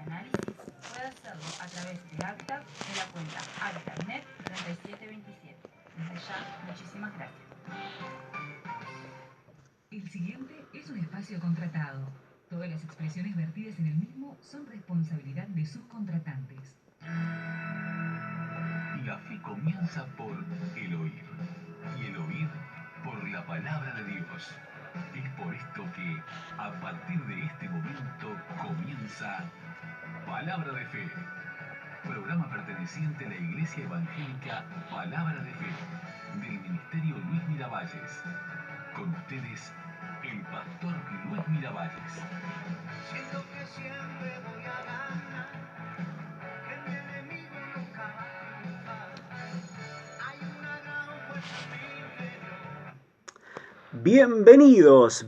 análisis, puede hacerlo a través de Habitat en la cuenta HabitatNet3727. Desde ya, muchísimas gracias. El siguiente es un espacio contratado. Todas las expresiones vertidas en el mismo son responsabilidad de sus contratantes. La fe comienza por el oír, y el oír por la palabra de Dios. Es por esto que, a partir de este momento, comienza Palabra de Fe, programa perteneciente a la Iglesia Evangélica Palabra de Fe, del Ministerio Luis Miravalles. Con ustedes, el pastor Luis Miravalles. Siento que siempre voy a ganar, que mi enemigo nunca va a triunfar. Hay una gran fuerza en mi interior.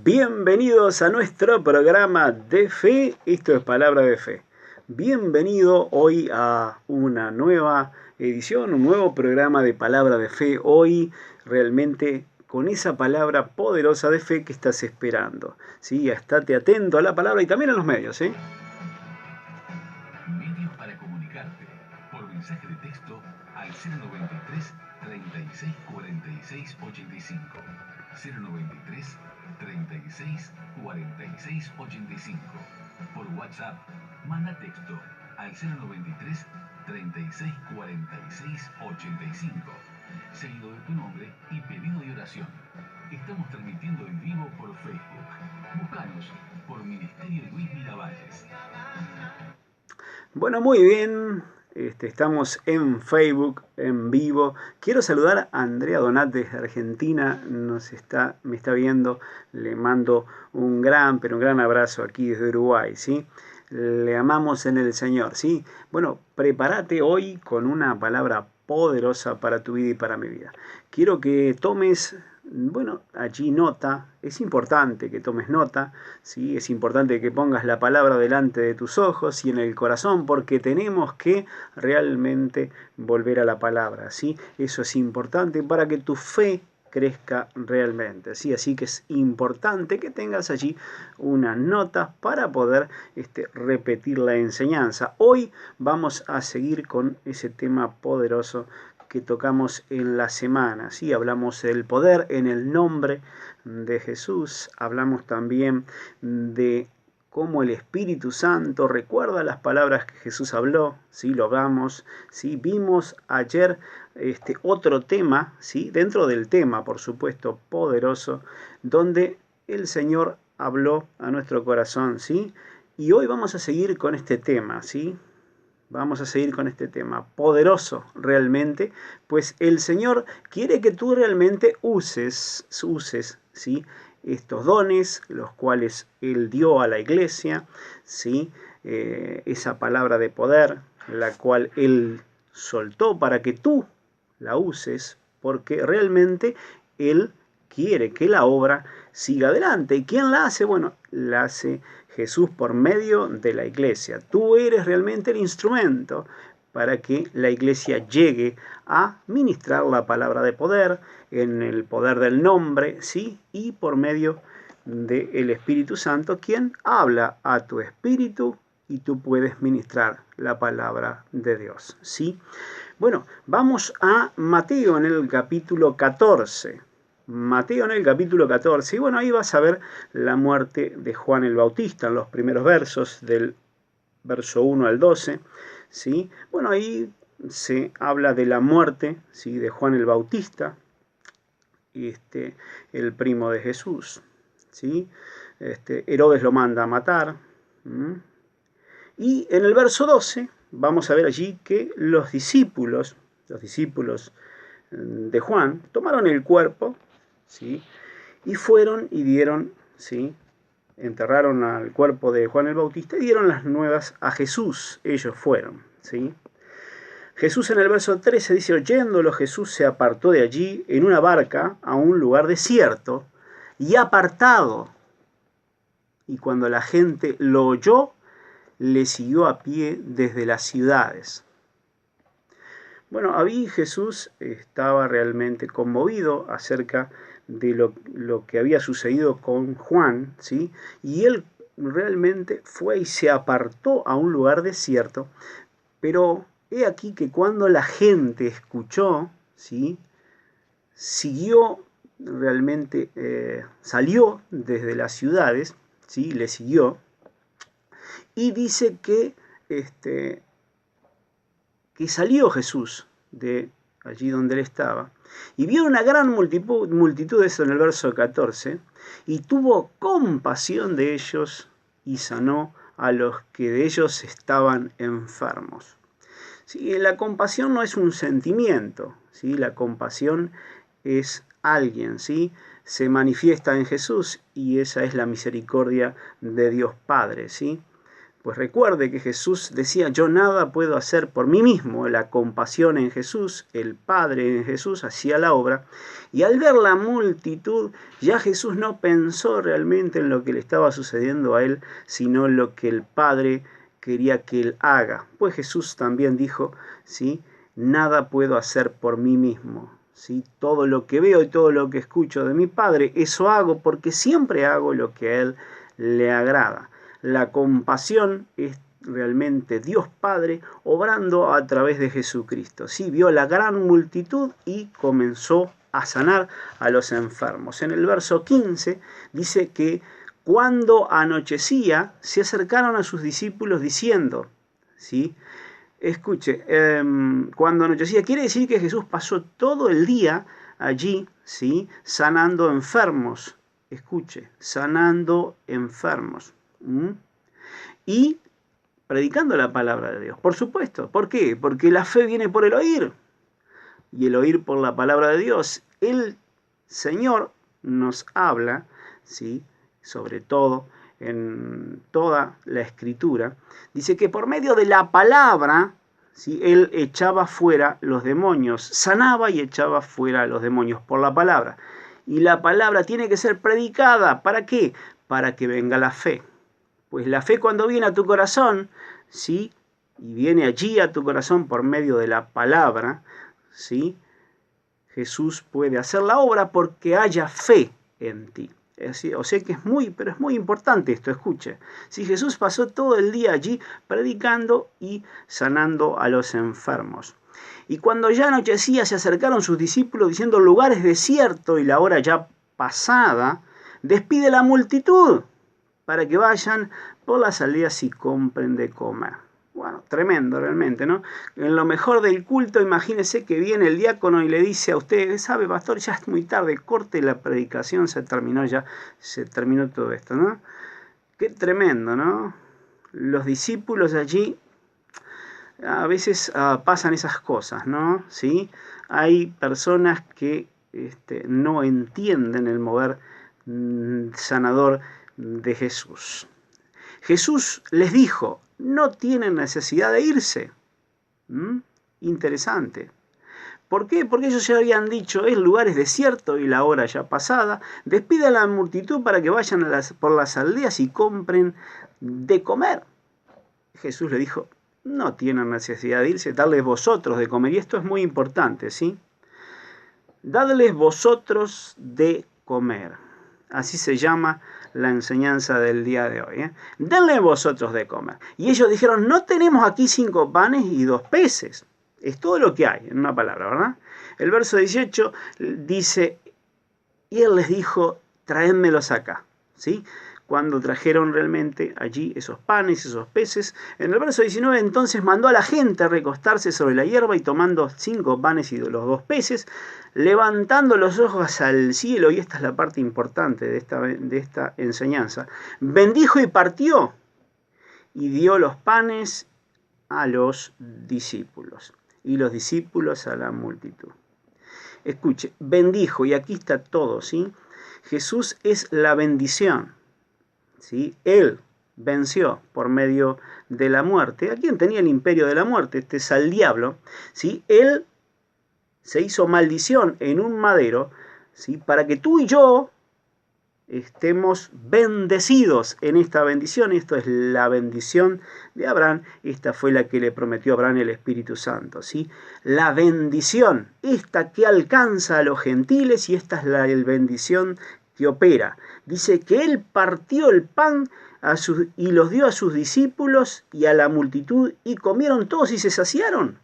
Bienvenidos a nuestro programa de fe. Esto es Palabra de Fe. Bienvenido hoy a una nueva edición, un nuevo programa de Palabra de Fe. Hoy realmente con esa palabra poderosa de fe que estás esperando. ¿Sí? Estate atento a la palabra y también a los medios. ¿Sí? Medios para comunicarte por mensaje de texto al 093 36 46 85. 093 36 46 85. Por WhatsApp, manda texto al 093 36 46 85. Seguido de tu nombre y pedido de oración. Estamos transmitiendo en vivo por Facebook. Búscanos por Ministerio Luis Miravalles. Bueno, muy bien. Estamos en Facebook, en vivo. Quiero saludar a Andrea Donat desde Argentina. Me está viendo. Le mando un gran abrazo aquí desde Uruguay, ¿sí? Le amamos en el Señor, ¿sí? Bueno, prepárate hoy con una palabra poderosa para tu vida y para mi vida. Quiero que tomes, allí nota. Es importante que tomes nota, ¿sí? Es importante que pongas la palabra delante de tus ojos y en el corazón, porque tenemos que realmente volver a la palabra, ¿sí? Eso es importante para que tu fe crezca realmente, ¿sí? Así que es importante que tengas allí unas notas para poder repetir la enseñanza. Hoy vamos a seguir con ese tema poderoso que tocamos en la semana, ¿sí? Hablamos del poder en el nombre de Jesús, hablamos también de cómo el Espíritu Santo recuerda las palabras que Jesús habló, ¿sí? Lo hablamos, ¿sí? Vimos ayer otro tema, ¿sí? Dentro del tema, por supuesto, poderoso, donde el Señor habló a nuestro corazón, ¿sí? Y hoy vamos a seguir con este tema, ¿sí? Vamos a seguir con este tema poderoso realmente, pues el Señor quiere que tú realmente uses, ¿sí? Estos dones, los cuales Él dio a la iglesia, ¿sí? Esa palabra de poder, la cual Él soltó para que tú la uses, porque realmente Él quiere que la obra siga adelante. ¿Y quién la hace? Bueno, la hace Jesús por medio de la iglesia. Tú eres realmente el instrumento para que la iglesia llegue a ministrar la palabra de poder, en el poder del nombre, ¿sí? Y por medio del Espíritu Santo, quien habla a tu espíritu y tú puedes ministrar la palabra de Dios, ¿sí? Bueno, vamos a Mateo en el capítulo 14. Mateo en el capítulo 14. Y bueno, ahí vas a ver la muerte de Juan el Bautista en los primeros versos, del verso 1 al 12. ¿Sí? Bueno, ahí se habla de la muerte, ¿sí? De Juan el Bautista, el primo de Jesús, ¿sí? Herodes lo manda a matar. Y en el verso 12 vamos a ver allí que los discípulos de Juan tomaron el cuerpo, ¿sí? Y fueron y dieron, ¿sí? Enterraron al cuerpo de Juan el Bautista y dieron las nuevas a Jesús. Ellos fueron, ¿sí? Jesús en el verso 13 dice: oyéndolo, Jesús se apartó de allí en una barca a un lugar desierto y apartado. Y cuando la gente lo oyó, le siguió a pie desde las ciudades. Bueno, ahí Jesús estaba realmente conmovido acerca de lo que había sucedido con Juan, ¿sí? Y él realmente fue y se apartó a un lugar desierto, pero he aquí que cuando la gente escuchó, ¿sí?, siguió realmente, salió desde las ciudades, ¿sí?, le siguió, y dice que salió Jesús de allí donde él estaba, y vio una gran multitud, eso en el verso 14, y tuvo compasión de ellos y sanó a los que de ellos estaban enfermos. ¿Sí? La compasión no es un sentimiento, ¿sí? La compasión es alguien, ¿sí? Se manifiesta en Jesús y esa es la misericordia de Dios Padre, ¿sí? Pues recuerde que Jesús decía, yo nada puedo hacer por mí mismo. La compasión en Jesús, el Padre en Jesús hacía la obra. Y al ver la multitud, ya Jesús no pensó realmente en lo que le estaba sucediendo a él, sino en lo que el Padre quería que él haga. Pues Jesús también dijo, ¿sí?, nada puedo hacer por mí mismo. ¿Sí? Todo lo que veo y todo lo que escucho de mi Padre, eso hago porque siempre hago lo que a él le agrada. La compasión es realmente Dios Padre obrando a través de Jesucristo. Sí, vio la gran multitud y comenzó a sanar a los enfermos. En el verso 15 dice que cuando anochecía se acercaron a sus discípulos diciendo, ¿sí?, escuche, cuando anochecía quiere decir que Jesús pasó todo el día allí, ¿sí?, sanando enfermos. Escuche, sanando enfermos. Y predicando la palabra de Dios, por supuesto. ¿Por qué? Porque la fe viene por el oír y el oír por la palabra de Dios. El Señor nos habla, ¿sí?, sobre todo en toda la Escritura. Dice que por medio de la palabra, ¿sí?, Él echaba fuera los demonios, sanaba y echaba fuera los demonios por la palabra. Y la palabra tiene que ser predicada. ¿Para qué? Para que venga la fe. Pues la fe cuando viene a tu corazón, ¿sí?, y viene allí a tu corazón por medio de la palabra, ¿sí?, Jesús puede hacer la obra porque haya fe en ti. O sea que es muy importante esto, escuche. Si Jesús pasó todo el día allí predicando y sanando a los enfermos. Y cuando ya anochecía se acercaron sus discípulos diciendo, el lugar es desierto y la hora ya pasada, despide la multitud para que vayan por las aldeas y compren de comer. Bueno, tremendo realmente, ¿no? En lo mejor del culto, imagínese que viene el diácono y le dice a usted, ¿sabe, pastor? Ya es muy tarde, corte la predicación, se terminó todo esto, ¿no? Qué tremendo, ¿no? Los discípulos allí, a veces pasan esas cosas, ¿no? ¿Sí? Hay personas que no entienden el mover sanador de Jesús. Jesús les dijo, no tienen necesidad de irse. Interesante. ¿Por qué? Porque ellos ya habían dicho, el lugar es desierto y la hora ya pasada. Despide a la multitud para que vayan por las aldeas y compren de comer. Jesús le dijo, no tienen necesidad de irse, dadles vosotros de comer. Y esto es muy importante, ¿sí? Dadles vosotros de comer. Así se llama la enseñanza del día de hoy. Denle vosotros de comer. Y ellos dijeron, no tenemos aquí 5 panes y 2 peces. Es todo lo que hay, en una palabra, ¿verdad? El verso 18 dice, y él les dijo, traédmelos acá. ¿Sí? Cuando trajeron realmente allí esos panes, esos peces. En el verso 19 entonces mandó a la gente a recostarse sobre la hierba y tomando 5 panes y los 2 peces, levantando los ojos al cielo, y esta es la parte importante de esta enseñanza, bendijo y partió y dio los panes a los discípulos y los discípulos a la multitud. Escuche, bendijo, y aquí está todo, ¿sí? Jesús es la bendición. ¿Sí? Él venció por medio de la muerte. ¿A quién tenía el imperio de la muerte? Este es al diablo. ¿Sí? Él se hizo maldición en un madero, ¿sí? Para que tú y yo estemos bendecidos en esta bendición. Esto es la bendición de Abraham. Esta fue la que le prometió a Abraham el Espíritu Santo, ¿sí? La bendición, esta que alcanza a los gentiles, y esta es la bendición que opera. Dice que él partió el pan y los dio a sus discípulos y a la multitud, y comieron todos y se saciaron.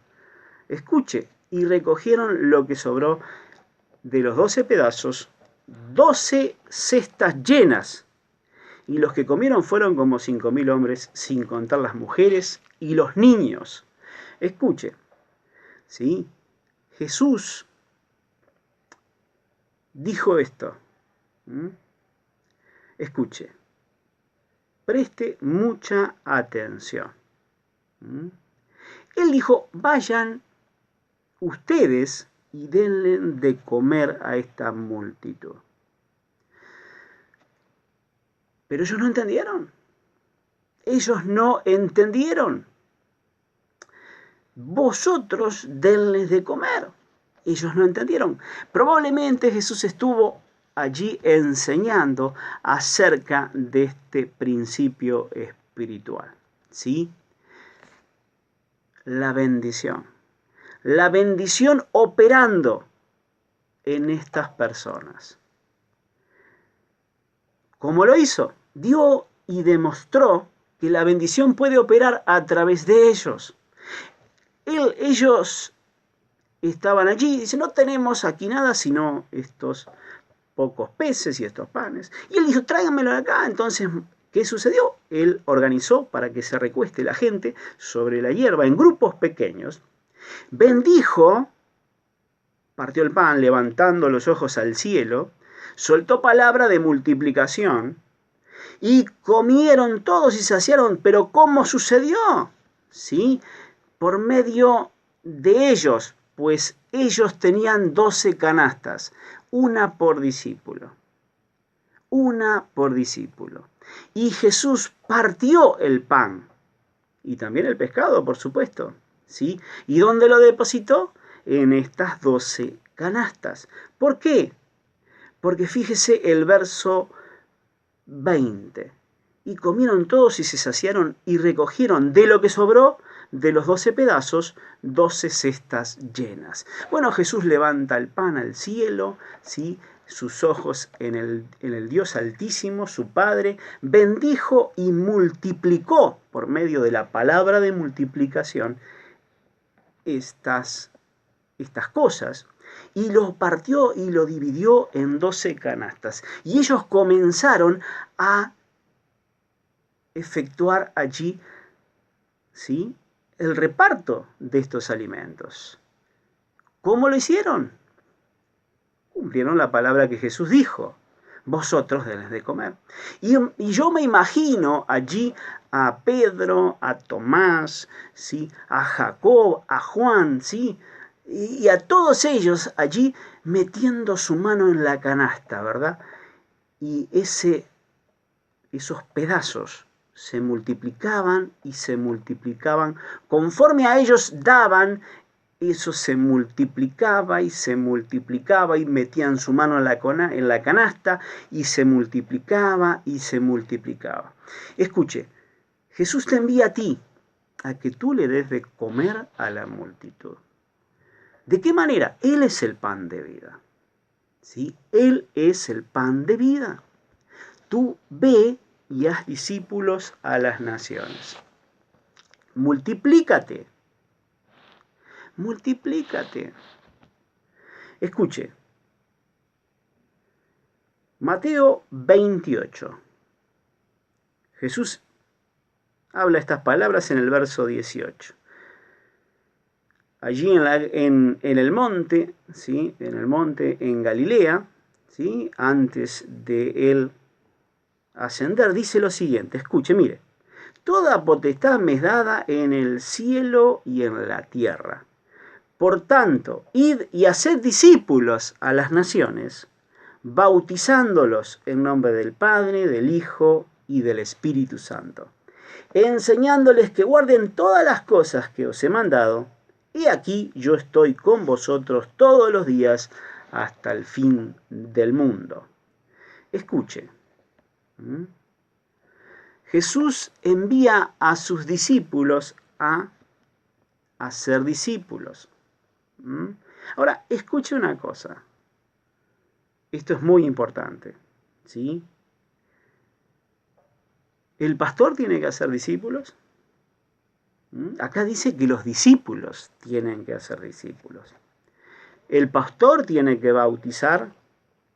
Escuche, y recogieron lo que sobró de los 12 pedazos, 12 cestas llenas. Y los que comieron fueron como 5.000 hombres, sin contar las mujeres y los niños. Escuche, ¿sí? Jesús dijo esto. Escuche, preste mucha atención. Él dijo, vayan ustedes y denle de comer a esta multitud. Pero ellos no entendieron. Ellos no entendieron. Vosotros denles de comer. Ellos no entendieron. Probablemente Jesús estuvo allí enseñando acerca de este principio espiritual. ¿Sí? La bendición. La bendición operando en estas personas. ¿Cómo lo hizo? Dio y demostró que la bendición puede operar a través de ellos. Ellos estaban allí y dicen, no tenemos aquí nada sino estos pocos peces y estos panes. Y él dijo, tráiganmelo de acá. Entonces, ¿qué sucedió? Él organizó para que se recueste la gente sobre la hierba en grupos pequeños. Bendijo, partió el pan levantando los ojos al cielo, soltó palabra de multiplicación y comieron todos y saciaron. ¿Pero cómo sucedió? ¿Sí? Por medio de ellos, pues ellos tenían 12 canastas, una por discípulo. Una por discípulo. Y Jesús partió el pan y también el pescado, por supuesto. ¿Sí? ¿Y dónde lo depositó? En estas 12 canastas. ¿Por qué? Porque fíjese el verso 20. Y comieron todos y se saciaron y recogieron de lo que sobró de los 12 pedazos, 12 cestas llenas. Bueno, Jesús levanta el pan al cielo, ¿sí? Sus ojos en el Dios Altísimo, su Padre, bendijo y multiplicó por medio de la palabra de multiplicación estas cosas. Y lo partió y lo dividió en 12 canastas. Y ellos comenzaron a efectuar allí, ¿sí?, el reparto de estos alimentos. ¿Cómo lo hicieron? Cumplieron la palabra que Jesús dijo. Vosotros denles de comer. Y yo me imagino allí a Pedro, a Tomás, ¿sí?, a Jacob, a Juan, ¿sí?, y a todos ellos allí metiendo su mano en la canasta, ¿verdad? Y esos pedazos se multiplicaban y se multiplicaban. Conforme a ellos daban, eso se multiplicaba y metían su mano en la canasta y se multiplicaba y se multiplicaba. Escuche, Jesús te envía a ti a que tú le des de comer a la multitud. ¿De qué manera? Él es el pan de vida. ¿Sí? Él es el pan de vida. Tú ve y haz discípulos a las naciones. Multiplícate. Multiplícate. Escuche. Mateo 28. Jesús habla estas palabras en el verso 18. Allí en el monte, ¿sí?, en el monte en Galilea, ¿sí?, antes de él ascender, dice lo siguiente, escuche, mire, toda potestad me es dada en el cielo y en la tierra. Por tanto, id y haced discípulos a las naciones, bautizándolos en nombre del Padre, del Hijo y del Espíritu Santo, enseñándoles que guarden todas las cosas que os he mandado. Y aquí yo estoy con vosotros todos los días hasta el fin del mundo. Escuche. Jesús envía a sus discípulos a ser discípulos. Ahora, escuche una cosa. Esto es muy importante, ¿sí? ¿El pastor tiene que hacer discípulos? Acá dice que los discípulos tienen que hacer discípulos. ¿El pastor tiene que bautizar?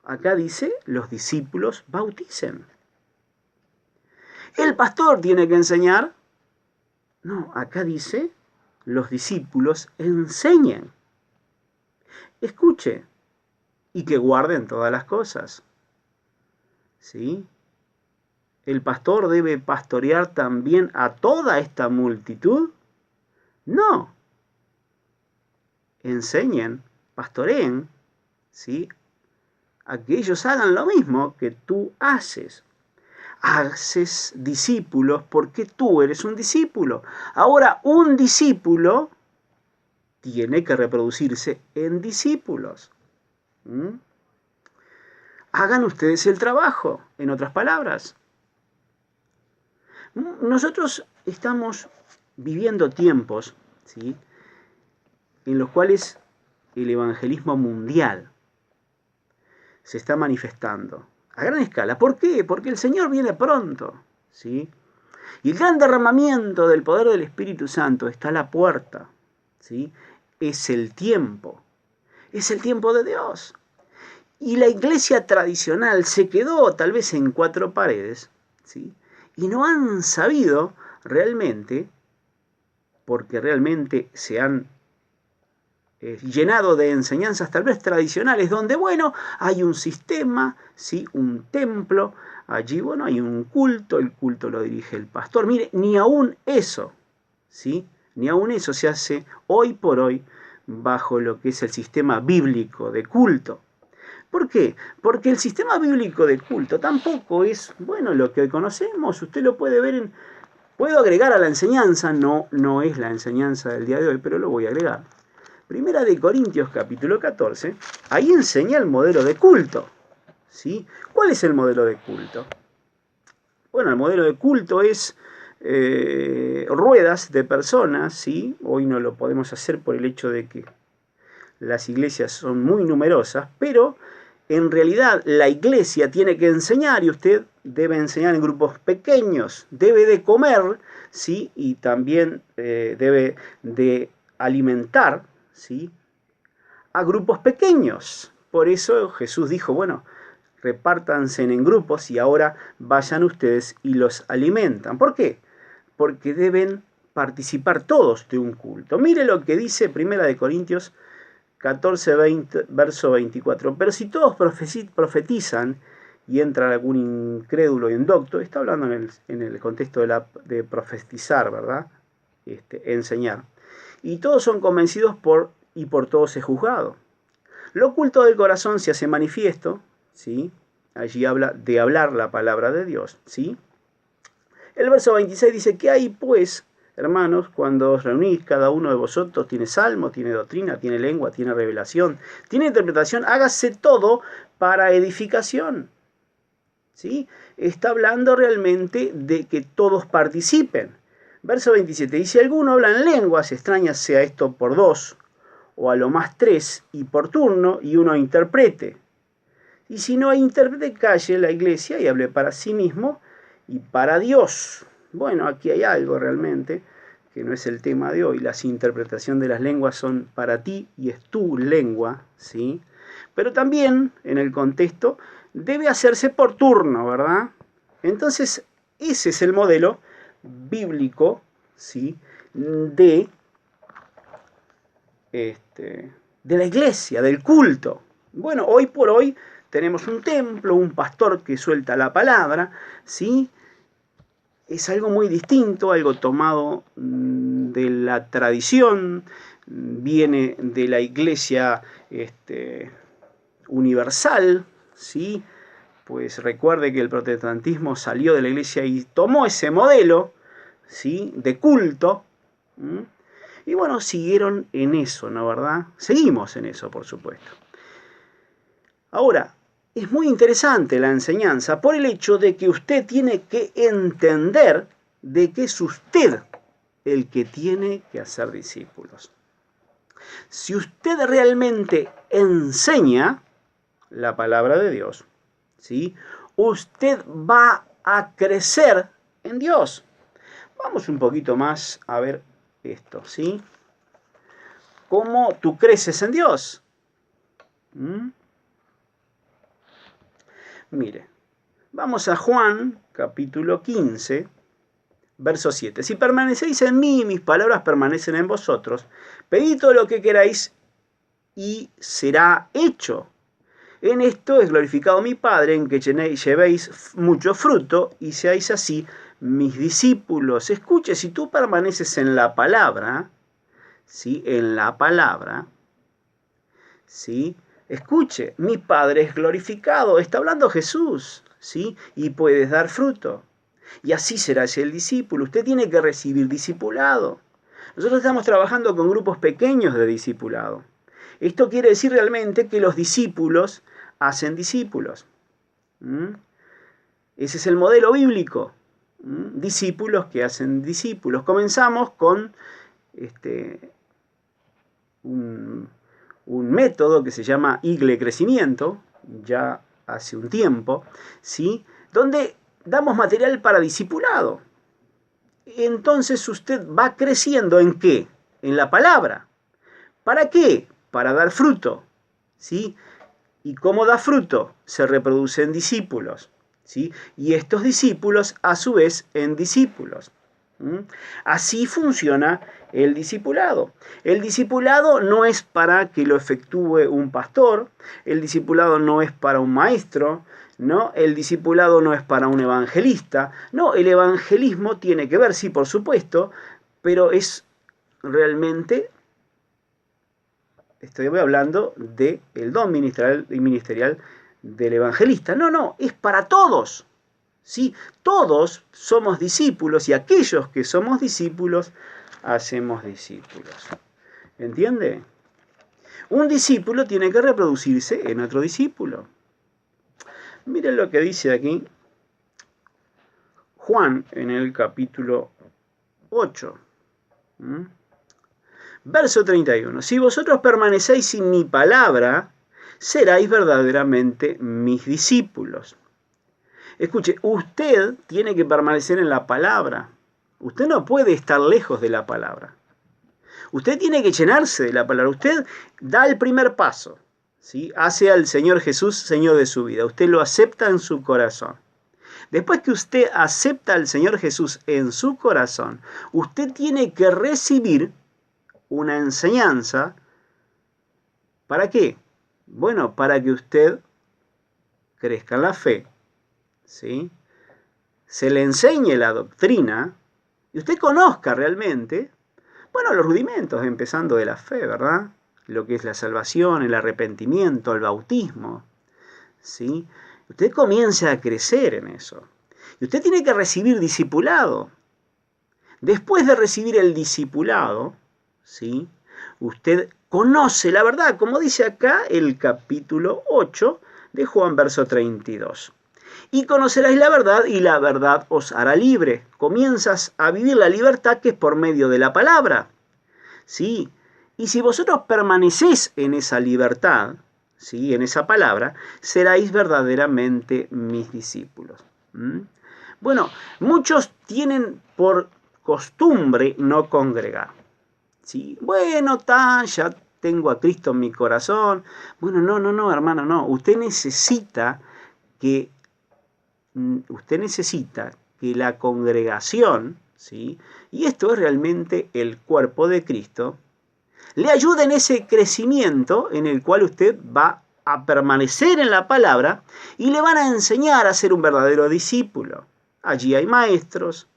Acá dice, los discípulos bauticen. ¿El pastor tiene que enseñar? No, acá dice, los discípulos enseñen. Escuche y que guarden todas las cosas. ¿Sí? ¿El pastor debe pastorear también a toda esta multitud? No. Enseñen, pastoreen, ¿sí? A que ellos hagan lo mismo que tú haces. Haces discípulos porque tú eres un discípulo. Ahora, un discípulo tiene que reproducirse en discípulos. Hagan ustedes el trabajo, en otras palabras. Nosotros estamos viviendo tiempos, ¿sí?, en los cuales el evangelismo mundial se está manifestando a gran escala. ¿Por qué? Porque el Señor viene pronto, ¿sí? Y el gran derramamiento del poder del Espíritu Santo está a la puerta, ¿sí? Es el tiempo de Dios. Y la iglesia tradicional se quedó tal vez en 4 paredes, ¿sí?, y no han sabido realmente, porque realmente se han llenado de enseñanzas tal vez tradicionales, donde, bueno, hay un sistema, ¿sí?, un templo, allí, bueno, hay un culto, el culto lo dirige el pastor. Mire, ni aún eso, ¿sí?, ni aún eso se hace hoy por hoy bajo lo que es el sistema bíblico de culto. ¿Por qué? Porque el sistema bíblico de culto tampoco es, bueno, lo que hoy conocemos. Usted lo puede ver puedo agregar a la enseñanza, no es la enseñanza del día de hoy, pero lo voy a agregar. Primera de Corintios capítulo 14, ahí enseña el modelo de culto, ¿sí? ¿Cuál es el modelo de culto? Bueno, el modelo de culto es ruedas de personas, ¿sí? Hoy no lo podemos hacer por el hecho de que las iglesias son muy numerosas, pero en realidad la iglesia tiene que enseñar y usted debe enseñar en grupos pequeños, debe de comer, ¿sí?, y también debe de alimentar, ¿sí?, a grupos pequeños. Por eso Jesús dijo, bueno, repártanse en grupos y ahora vayan ustedes y los alimentan. ¿Por qué? Porque deben participar todos de un culto. Mire lo que dice Primera de Corintios 14, verso 24. Pero si todos profetizan y entra algún incrédulo y indocto, está hablando en el contexto de profetizar, ¿verdad? Enseñar. Y todos son convencidos y por todos es juzgado. Lo oculto del corazón se hace manifiesto, ¿sí? Allí habla de hablar la palabra de Dios, ¿sí? El verso 26 dice, ¿qué hay pues, hermanos, cuando os reunís? Cada uno de vosotros tiene salmo, tiene doctrina, tiene lengua, tiene revelación, tiene interpretación. Hágase todo para edificación, ¿sí? Está hablando realmente de que todos participen. Verso 27, y si alguno habla en lenguas extrañas, sea esto por 2, o a lo más 3, y por turno, y uno interprete. Y si no hay intérprete, calle la iglesia y hable para sí mismo y para Dios. Bueno, aquí hay algo realmente que no es el tema de hoy. Las interpretaciones de las lenguas son para ti y es tu lengua, ¿sí? Pero también, en el contexto, debe hacerse por turno, ¿verdad? Entonces, ese es el modelo bíblico, ¿sí?, de la iglesia, del culto. Bueno, hoy por hoy tenemos un templo, un pastor que suelta la palabra, ¿sí? Es algo muy distinto, algo tomado de la tradición, viene de la iglesia universal, ¿sí? Pues recuerde que el protestantismo salió de la iglesia y tomó ese modelo, ¿sí?, de culto. Y bueno, siguieron en eso, ¿no, verdad? Seguimos en eso, por supuesto. Ahora, es muy interesante la enseñanza por el hecho de que usted tiene que entender de que es usted el que tiene que hacer discípulos. Si usted realmente enseña la palabra de Dios, ¿sí?, usted va a crecer en Dios. Vamos un poquito más a ver esto, ¿sí? ¿Cómo tú creces en Dios? Mire, vamos a Juan, capítulo 15, verso 7. Si permanecéis en mí y mis palabras permanecen en vosotros, pedid todo lo que queráis y será hecho. En esto es glorificado mi Padre, en que llevéis mucho fruto y seáis así mis discípulos. Escuche, si tú permaneces en la palabra, ¿sí? En la palabra, ¿sí? Escuche, mi Padre es glorificado, está hablando Jesús, ¿sí? Y puedes dar fruto. Y así serás el discípulo. Usted tiene que recibir discipulado. Nosotros estamos trabajando con grupos pequeños de discipulado. Esto quiere decir realmente que los discípulos hacen discípulos. Ese es el modelo bíblico. Discípulos que hacen discípulos. Comenzamos con un método que se llama Igle Crecimiento, ya hace un tiempo, ¿sí? Donde damos material para discipulado. Entonces usted va creciendo ¿en qué? En la palabra. ¿Para qué? Para dar fruto, ¿sí? ¿Y cómo da fruto? Se reproducen discípulos, ¿sí? Y estos discípulos, a su vez, en discípulos. Así funciona el discipulado. El discipulado no es para que lo efectúe un pastor, el discipulado no es para un maestro, ¿no? El discipulado no es para un evangelista. No, el evangelismo tiene que ver, sí, por supuesto, pero es realmente, estoy hablando del don ministerial del evangelista. No, es para todos. ¿Sí? Todos somos discípulos y aquellos que somos discípulos, hacemos discípulos. ¿Entiende? Un discípulo tiene que reproducirse en otro discípulo. Miren lo que dice aquí Juan en el capítulo 8. Verso 31. Si vosotros permanecéis en mi palabra, seráis verdaderamente mis discípulos. Escuche, usted tiene que permanecer en la palabra. Usted no puede estar lejos de la palabra. Usted tiene que llenarse de la palabra. Usted da el primer paso, ¿sí? Hace al Señor Jesús Señor de su vida. Usted lo acepta en su corazón. Después que usted acepta al Señor Jesús en su corazón, usted tiene que recibir una enseñanza. ¿Para qué? Bueno, para que usted crezca en la fe, ¿sí? Se le enseñe la doctrina y usted conozca realmente, bueno, los rudimentos, empezando de la fe, ¿verdad? Lo que es la salvación, el arrepentimiento, el bautismo, ¿sí? Usted comienza a crecer en eso. Y usted tiene que recibir discipulado. Después de recibir el discipulado, ¿sí? Usted conoce la verdad, como dice acá el capítulo 8 de Juan, verso 32. Y conoceréis la verdad y la verdad os hará libre. Comienzas a vivir la libertad que es por medio de la palabra. ¿Sí? Y si vosotros permanecéis en esa libertad, ¿sí? En esa palabra, seréis verdaderamente mis discípulos. Bueno, muchos tienen por costumbre no congregar. ¿Sí? Bueno, ya tengo a Cristo en mi corazón. Bueno, no, hermano, no. Usted necesita que la congregación, ¿sí? Y esto es realmente el cuerpo de Cristo, le ayude en ese crecimiento en el cual usted va a permanecer en la palabra y le van a enseñar a ser un verdadero discípulo. Allí hay maestros,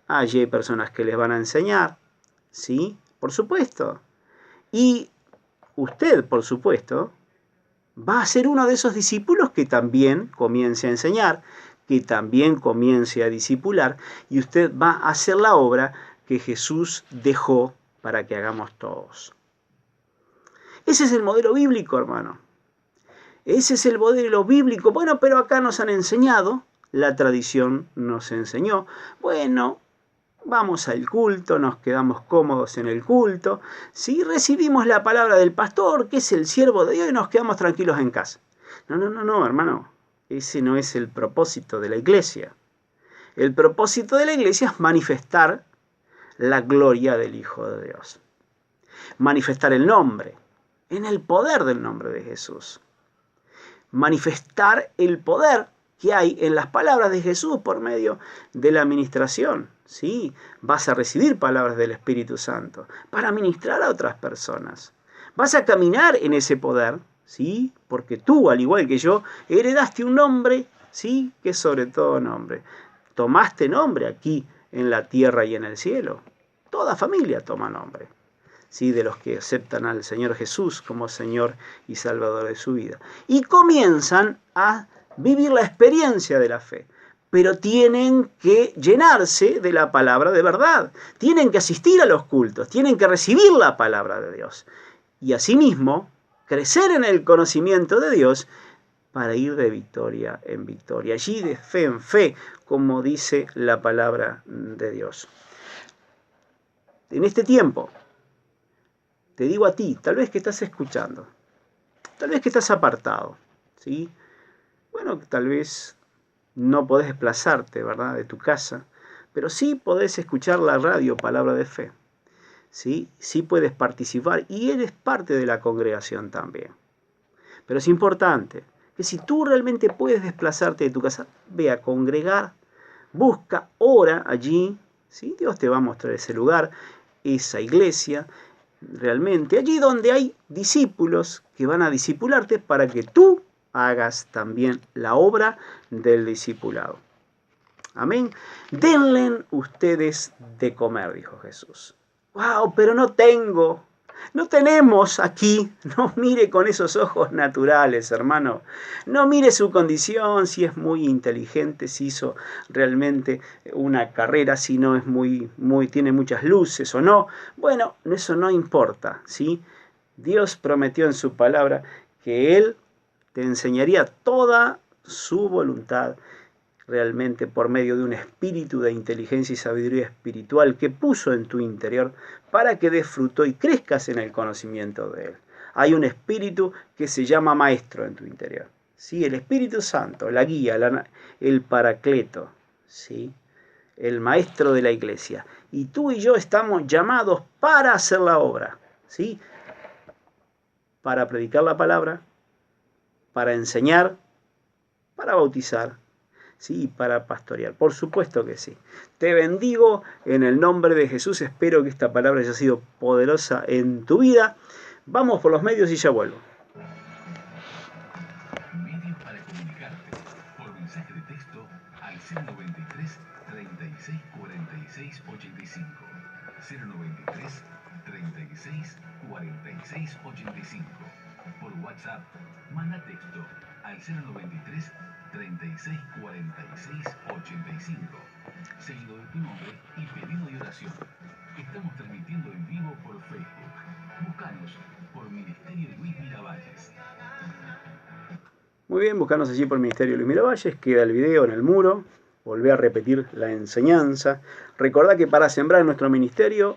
allí hay personas que les van a enseñar, ¿sí? Por supuesto. Y usted, por supuesto, va a ser uno de esos discípulos que también comience a enseñar, que también comience a discipular, y usted va a hacer la obra que Jesús dejó para que hagamos todos. Ese es el modelo bíblico, hermano. Ese es el modelo bíblico. Bueno, pero acá nos han enseñado, la tradición nos enseñó. Bueno, vamos al culto, nos quedamos cómodos en el culto, ¿sí? Recibimos la palabra del pastor, que es el siervo de Dios, y nos quedamos tranquilos en casa. No, hermano. Ese no es el propósito de la iglesia. El propósito de la iglesia es manifestar la gloria del Hijo de Dios. Manifestar el nombre, en el poder del nombre de Jesús. Manifestar el poder que hay en las palabras de Jesús por medio de la administración. ¿Sí? Vas a recibir palabras del Espíritu Santo para ministrar a otras personas. Vas a caminar en ese poder, ¿sí? Porque tú, al igual que yo, heredaste un nombre, ¿sí? Que es sobre todo nombre. Tomaste nombre aquí en la tierra y en el cielo. Toda familia toma nombre, ¿sí? De los que aceptan al Señor Jesús como Señor y Salvador de su vida. Y comienzan a vivir la experiencia de la fe. Pero tienen que llenarse de la palabra de verdad. Tienen que asistir a los cultos. Tienen que recibir la palabra de Dios. Y asimismo, crecer en el conocimiento de Dios para ir de victoria en victoria. Allí de fe en fe, como dice la palabra de Dios. En este tiempo, te digo a ti, tal vez que estás escuchando, tal vez que estás apartado, ¿sí? Bueno, tal vez no podés desplazarte, ¿verdad?, de tu casa, pero sí podés escuchar la radio Palabra de Fe, ¿sí? Sí puedes participar y eres parte de la congregación también. Pero es importante que si tú realmente puedes desplazarte de tu casa, ve a congregar, busca, ora allí, ¿sí? Dios te va a mostrar ese lugar, esa iglesia, realmente allí donde hay discípulos que van a discipularte para que tú hagas también la obra del discipulado. Amén. Denle ustedes de comer, dijo Jesús. ¡Wow! Pero no tengo. No tenemos aquí. No mire con esos ojos naturales, hermano. No mire su condición, si es muy inteligente, si hizo realmente una carrera, si no es tiene muchas luces o no. Bueno, eso no importa, ¿sí? Dios prometió en su palabra que Él te enseñaría toda su voluntad realmente por medio de un espíritu de inteligencia y sabiduría espiritual que puso en tu interior para que des fruto y crezcas en el conocimiento de Él. Hay un espíritu que se llama maestro en tu interior. ¿Sí? El Espíritu Santo, la guía, el paracleto, ¿sí? El maestro de la iglesia. Y tú y yo estamos llamados para hacer la obra, ¿sí? Para predicar la palabra, para enseñar, para bautizar, sí, para pastorear. Por supuesto que sí. Te bendigo en el nombre de Jesús. Espero que esta palabra haya sido poderosa en tu vida. Vamos por los medios y ya vuelvo. Medios para comunicarte por mensaje de texto al 093 36 46 85. 093 36 46 85. Por WhatsApp, manda texto al 093 36 46 85. Seguido de tu nombre y pedido de oración. Estamos transmitiendo en vivo por Facebook. Búscanos por Ministerio Luis Miravalles. Muy bien, buscanos allí por Ministerio Luis Miravalles. Queda el video en el muro. Volvé a repetir la enseñanza. Recordá que para sembrar en nuestro ministerio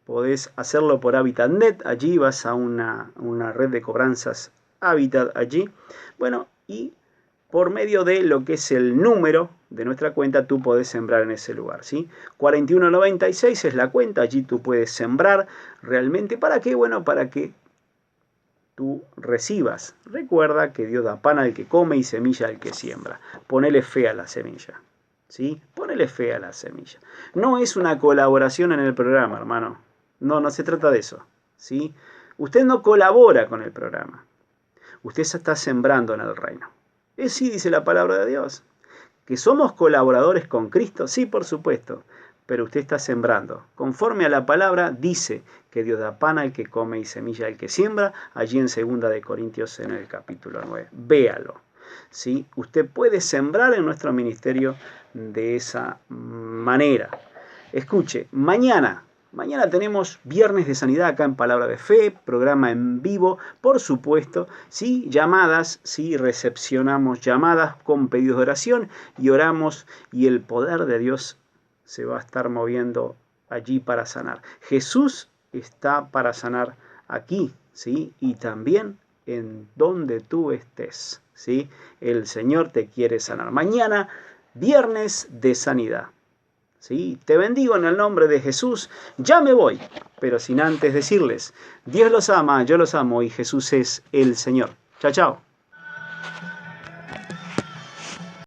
podés hacerlo por Habitat.net. Allí vas a una red de cobranzas Habitat allí. Bueno, y por medio de lo que es el número de nuestra cuenta, tú podés sembrar en ese lugar, ¿sí? 4196 es la cuenta. Allí tú puedes sembrar realmente. ¿Para qué? Bueno, para que tú recibas. Recuerda que Dios da pan al que come y semilla al que siembra. Ponele fe a la semilla, ¿sí? Ponele fe a la semilla. No es una colaboración en el programa, hermano. No se trata de eso, ¿sí? Usted no colabora con el programa. Usted se está sembrando en el reino. Sí, dice la palabra de Dios. ¿Que somos colaboradores con Cristo? Sí, por supuesto. Pero usted está sembrando. Conforme a la palabra, dice que Dios da pan al que come y semilla al que siembra, allí en 2 de Corintios en el capítulo 9. Véalo, ¿sí? Usted puede sembrar en nuestro ministerio de esa manera. Escuche, mañana tenemos Viernes de Sanidad acá en Palabra de Fe, programa en vivo, por supuesto, ¿sí? Llamadas, ¿sí? Recepcionamos llamadas con pedidos de oración y oramos y el poder de Dios se va a estar moviendo allí para sanar. Jesús está para sanar aquí, ¿sí? Y también en donde tú estés, ¿sí? El Señor te quiere sanar. Mañana viernes de sanidad. ¿Sí? Te bendigo en el nombre de Jesús. Ya me voy, pero sin antes decirles, Dios los ama, yo los amo y Jesús es el Señor. Chao, chao.